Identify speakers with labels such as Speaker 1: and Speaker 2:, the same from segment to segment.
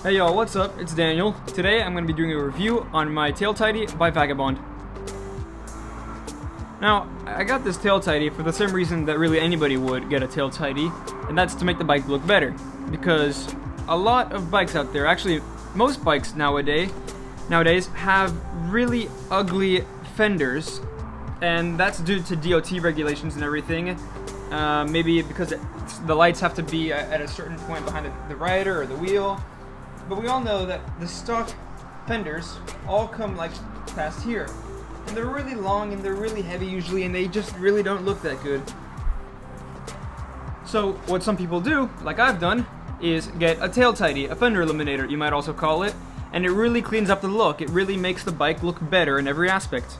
Speaker 1: Hey y'all, what's up? It's Daniel. Today I'm going to be doing a review on my tail tidy by Vagabond. Now, I got this tail tidy for the same reason that really anybody would get a tail tidy, and that's to make the bike look better. Because a lot of bikes out there, actually most bikes nowadays have really ugly fenders, and that's due to DOT regulations and everything. Maybe because the lights have to be at a certain point behind the rider or the wheel. But we all know that the stock fenders all come like past here. And they're really long and they're really heavy usually, and they just really don't look that good. So what some people do, like I've done, is get a tail tidy, a fender eliminator you might also call it, and it really cleans up the look. It really makes the bike look better in every aspect.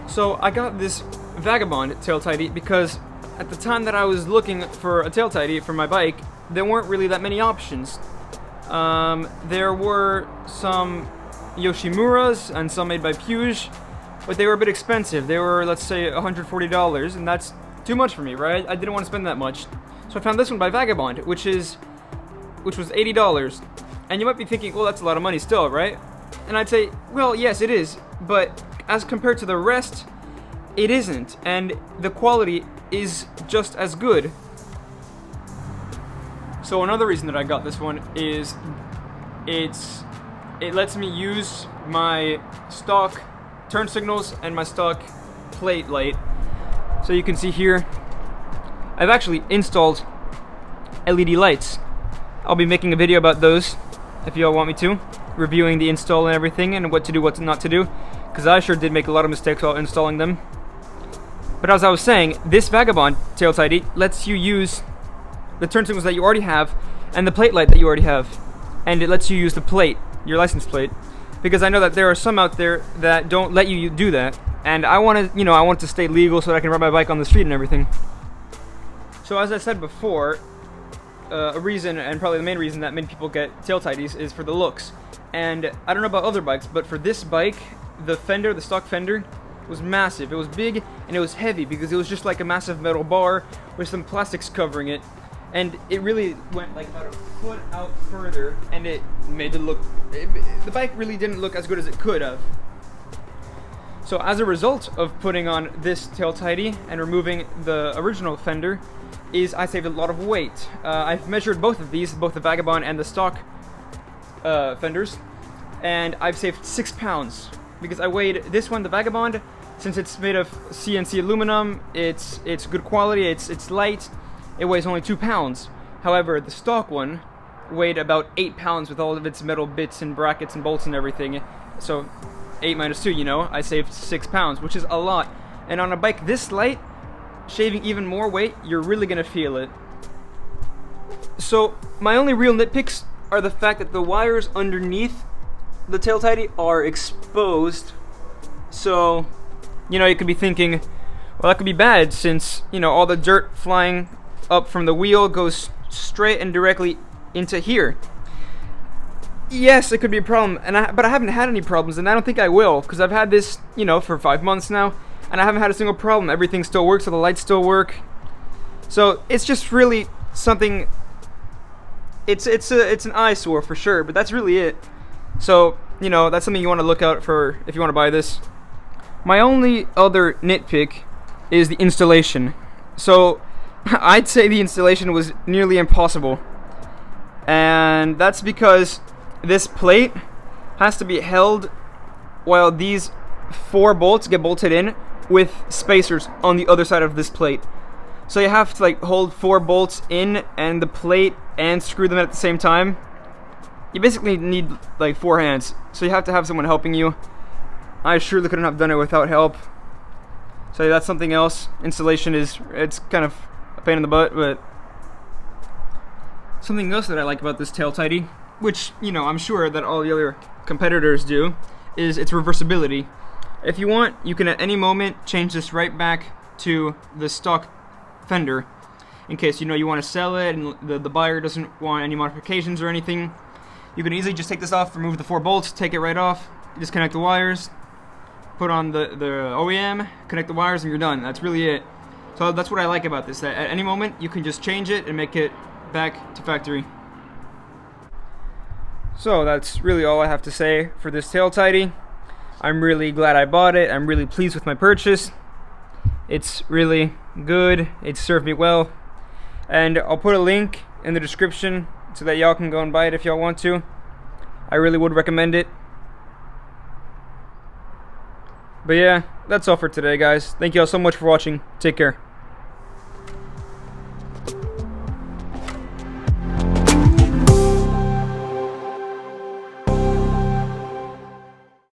Speaker 1: So I got this Vagabond tail tidy because at the time that I was looking for a tail tidy for my bike, there weren't really that many options. There were some Yoshimuras and some made by Puge, but they were a bit expensive. They were, let's say, $140, and that's too much for me, right? I didn't want to spend that much. So I found this one by Vagabond, which was $80. And you might be thinking, well, that's a lot of money still, right? And I'd say, well, yes, it is, but as compared to the rest, it isn't, and the quality is just as good. So another reason that I got this one is it lets me use my stock turn signals and my stock plate light. So you can see here, I've actually installed LED lights. I'll be making a video about those if y'all want me to, reviewing the install and everything and what to do, what not to do, because I sure did make a lot of mistakes while installing them. But as I was saying, this Vagabond tail tidy lets you use the turn signals that you already have and the plate light that you already have, and it lets you use the plate, your license plate, because I know that there are some out there that don't let you do that, and I want to stay legal so that I can ride my bike on the street and everything. So as I said before, a reason, and probably the main reason that many people get tail tidies, is for the looks. And I don't know about other bikes, but for this bike, the fender, the stock fender, was massive. It was big and it was heavy because it was just like a massive metal bar with some plastics covering it, and it really went like about a foot out further, and it made it look, the bike really didn't look as good as it could have. So as a result of putting on this tail tidy and removing the original fender, I saved a lot of weight. I've measured both of these, both the Vagabond and the stock fenders, and I've saved 6 pounds. Because I weighed this one, the Vagabond, since it's made of CNC aluminum, it's good quality, it's light, it weighs only 2 pounds. However, the stock one weighed about 8 pounds with all of its metal bits and brackets and bolts and everything. So 8 minus 2, I saved 6 pounds, which is a lot. And on a bike this light, shaving even more weight, you're really gonna feel it. So my only real nitpicks are the fact that the wires underneath the tail tidy are exposed. So, you could be thinking, well, that could be bad since, all the dirt flying up from the wheel goes straight and directly into here. Yes, it could be a problem, but I haven't had any problems, and I don't think I will, because I've had this, for 5 months now, and I haven't had a single problem. Everything still works, so the lights still work. So it's just really something. It's an eyesore for sure, but that's really it. So, that's something you want to look out for if you want to buy this. My only other nitpick is the installation. So, I'd say the installation was nearly impossible. And that's because this plate has to be held while these 4 bolts get bolted in with spacers on the other side of this plate. So you have to hold 4 bolts in and the plate and screw them at the same time. You basically need 4 hands, so you have to have someone helping you. I surely couldn't have done it without help. So that's something else. Installation it's kind of a pain in the butt, but something else that I like about this tail tidy, which I'm sure that all the other competitors do, is its reversibility. If you want, you can at any moment change this right back to the stock fender, in case you want to sell it and the buyer doesn't want any modifications or anything. You can easily just take this off, remove the 4 bolts, take it right off, disconnect the wires, put on the OEM, connect the wires, and you're done. That's really it. So that's what I like about this, that at any moment you can just change it and make it back to factory. So that's really all I have to say for this tail tidy. I'm really glad I bought it. I'm really pleased with my purchase. It's really good. It served me well. And I'll put a link in the description so that y'all can go and buy it if y'all want to. I really would recommend it. But yeah, that's all for today, guys. Thank y'all so much for watching. Take care.